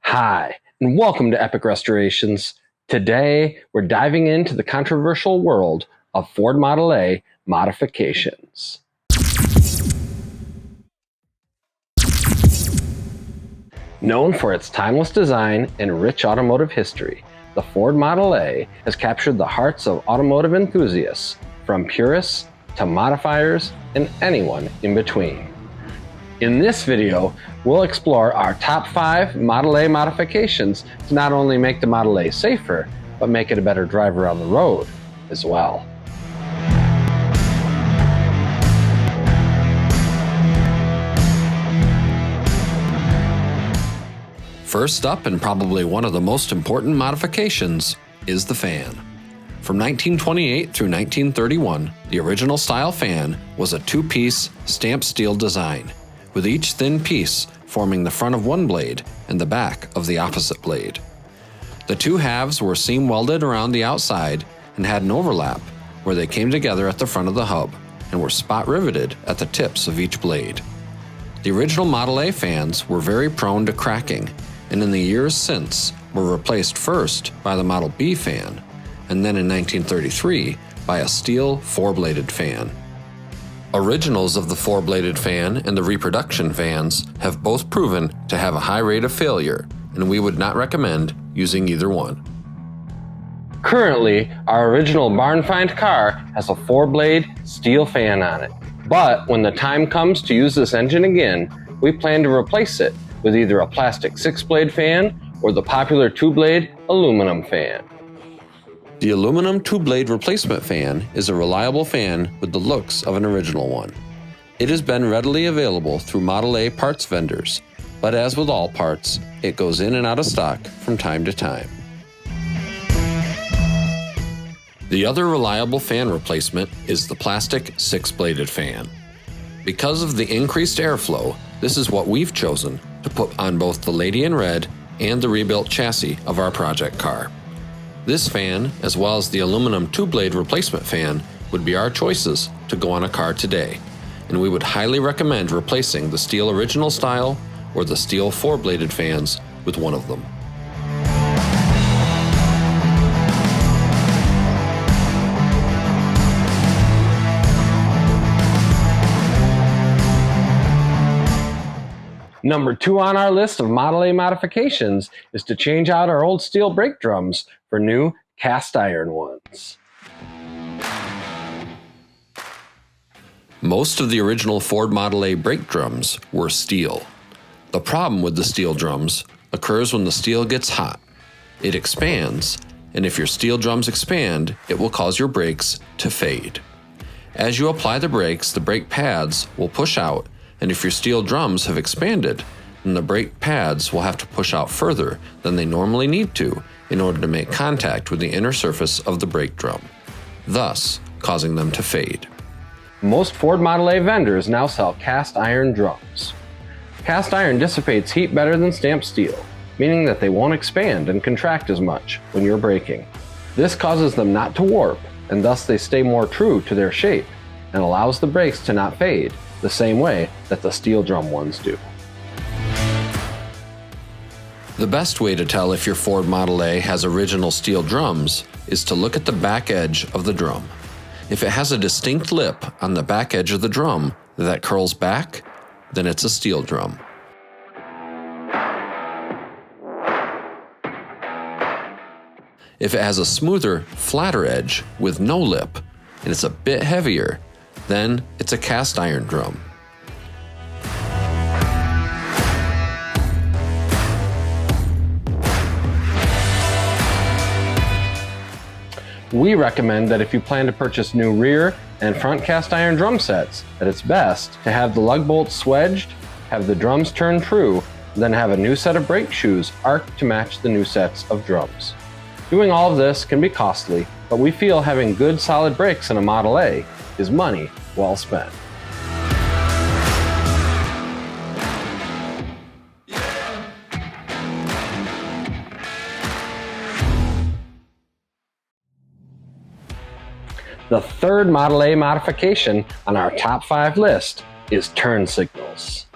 Hi, and welcome to Epic Restorationz. Today, we're diving into the controversial world of Ford Model A modifications. Known for its timeless design and rich automotive history, the Ford Model A has captured the hearts of automotive enthusiasts, from purists to modifiers and anyone in between. In this video, we'll explore our top 5 Model A modifications to not only make the Model A safer, but make it a better driver on the road as well. First up, and probably one of the most important modifications, is the fan. From 1928 through 1931, the original style fan was a two-piece stamped steel design, with each thin piece forming the front of one blade and the back of the opposite blade. The two halves were seam welded around the outside and had an overlap where they came together at the front of the hub and were spot riveted at the tips of each blade. The original Model A fans were very prone to cracking, and in the years since were replaced first by the Model B fan, and then in 1933 by a steel four-bladed fan. Originals of the four-bladed fan and the reproduction fans have both proven to have a high rate of failure, and we would not recommend using either one. Currently, our original barn find car has a 4-blade steel fan on it, but when the time comes to use this engine again, we plan to replace it with either a plastic 6-blade fan or the popular 2-blade aluminum fan. The aluminum 2-blade replacement fan is a reliable fan with the looks of an original one. It has been readily available through Model A parts vendors, but as with all parts, it goes in and out of stock from time to time. The other reliable fan replacement is the plastic 6-bladed fan. Because of the increased airflow, this is what we've chosen to put on both the Lady in Red and the rebuilt chassis of our project car. This fan, as well as the aluminum 2-blade replacement fan, would be our choices to go on a car today, and we would highly recommend replacing the steel original style or the steel 4-bladed fans with one of them. Number 2 on our list of Model A modifications is to change out our old steel brake drums for new cast iron ones. Most of the original Ford Model A brake drums were steel. The problem with the steel drums occurs when the steel gets hot. It expands, and if your steel drums expand, it will cause your brakes to fade. As you apply the brakes, the brake pads will push out, and if your steel drums have expanded, then the brake pads will have to push out further than they normally need to in order to make contact with the inner surface of the brake drum, thus causing them to fade. Most Ford Model A vendors now sell cast iron drums. Cast iron dissipates heat better than stamped steel, meaning that they won't expand and contract as much when you're braking. This causes them not to warp, and thus they stay more true to their shape, and allows the brakes to not fade the same way that the steel drum ones do. The best way to tell if your Ford Model A has original steel drums is to look at the back edge of the drum. If it has a distinct lip on the back edge of the drum that curls back, then it's a steel drum. If it has a smoother, flatter edge with no lip, and it's a bit heavier, then it's a cast iron drum. We recommend that if you plan to purchase new rear and front cast iron drum sets, that it's best to have the lug bolts swedged, have the drums turned true, then have a new set of brake shoes arced to match the new sets of drums. Doing all of this can be costly, but we feel having good solid brakes in a Model A is money well spent. The third Model A modification on our top 5 list is turn signals.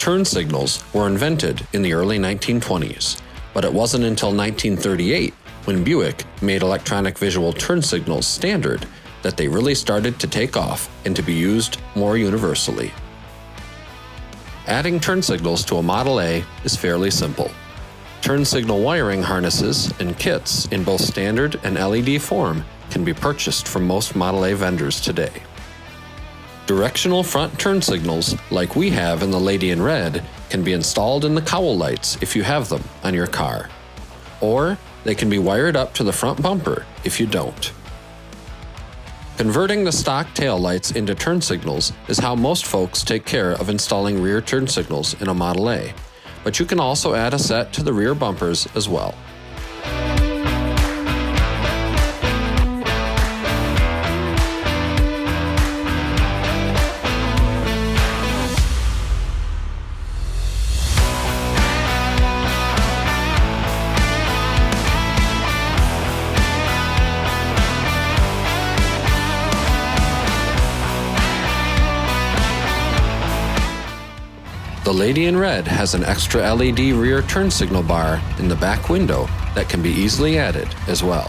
turn signals were invented in the early 1920s, but it wasn't until 1938, when Buick made electronic visual turn signals standard, that they really started to take off and to be used more universally. Adding turn signals to a Model A is fairly simple. Turn signal wiring harnesses and kits in both standard and LED form can be purchased from most Model A vendors today. Directional front turn signals, like we have in the Lady in Red, can be installed in the cowl lights if you have them on your car. Or they can be wired up to the front bumper if you don't. Converting the stock tail lights into turn signals is how most folks take care of installing rear turn signals in a Model A, but you can also add a set to the rear bumpers as well. The Lady in Red has an extra LED rear turn signal bar in the back window that can be easily added as well.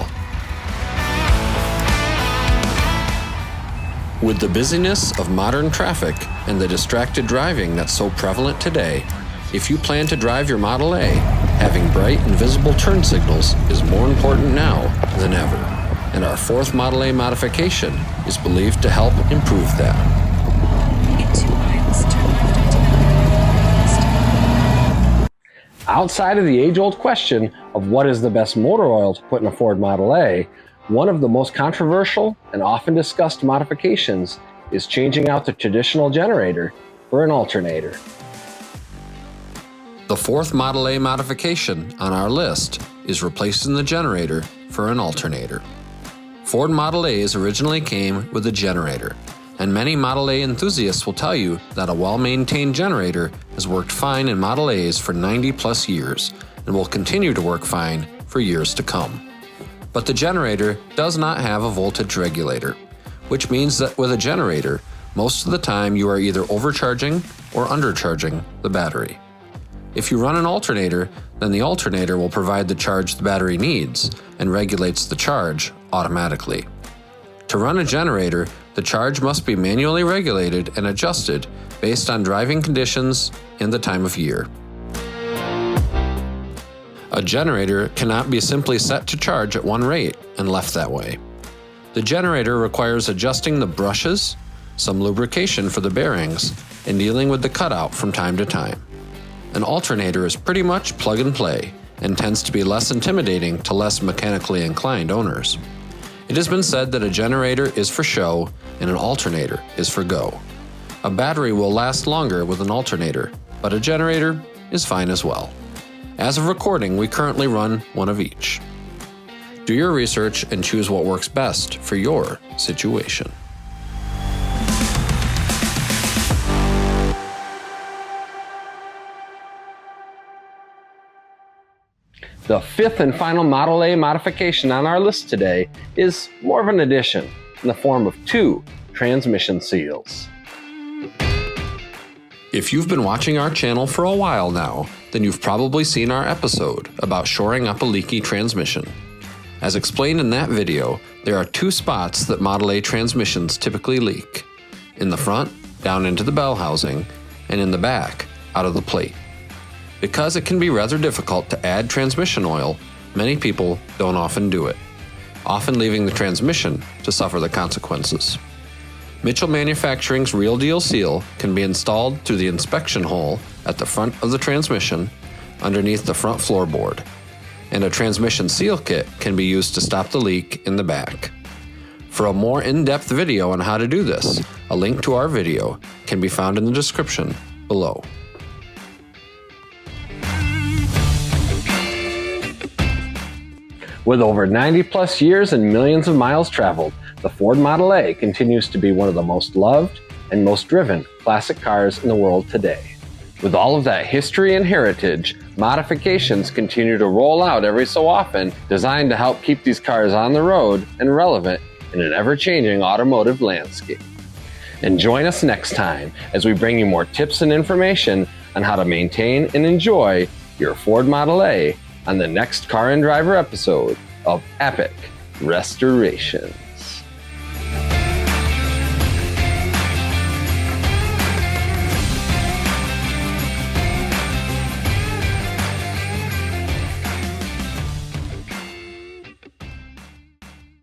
With the busyness of modern traffic and the distracted driving that's so prevalent today, if you plan to drive your Model A, having bright and visible turn signals is more important now than ever, and our fourth Model A modification is believed to help improve that. Outside of the age-old question of what is the best motor oil to put in a Ford Model A, one of the most controversial and often discussed modifications is changing out the traditional generator for an alternator. The fourth Model A modification on our list is replacing the generator for an alternator. Ford Model A's originally came with a generator, and many Model A enthusiasts will tell you that a well-maintained generator has worked fine in Model A's for 90+ years and will continue to work fine for years to come. But the generator does not have a voltage regulator, which means that with a generator, most of the time you are either overcharging or undercharging the battery. If you run an alternator, then the alternator will provide the charge the battery needs and regulates the charge automatically. To run a generator, the charge must be manually regulated and adjusted based on driving conditions and the time of year. A generator cannot be simply set to charge at one rate and left that way. The generator requires adjusting the brushes, some lubrication for the bearings, and dealing with the cutout from time to time. An alternator is pretty much plug and play and tends to be less intimidating to less mechanically inclined owners. It has been said that a generator is for show and an alternator is for go. A battery will last longer with an alternator, but a generator is fine as well. As of recording, we currently run one of each. Do your research and choose what works best for your situation. The fifth and final Model A modification on our list today is more of an addition in the form of two transmission seals. If you've been watching our channel for a while now, then you've probably seen our episode about shoring up a leaky transmission. As explained in that video, there are two spots that Model A transmissions typically leak: in the front, down into the bell housing, and in the back, out of the plate. Because it can be rather difficult to add transmission oil, many people don't often do it, often leaving the transmission to suffer the consequences. Mitchell Manufacturing's Real Deal Seal can be installed through the inspection hole at the front of the transmission, underneath the front floorboard, and a transmission seal kit can be used to stop the leak in the back. For a more in-depth video on how to do this, a link to our video can be found in the description below. With over 90+ years and millions of miles traveled, the Ford Model A continues to be one of the most loved and most driven classic cars in the world today. With all of that history and heritage, modifications continue to roll out every so often, designed to help keep these cars on the road and relevant in an ever-changing automotive landscape. And join us next time as we bring you more tips and information on how to maintain and enjoy your Ford Model A on the next Car and Driver episode of Epic Restorationz.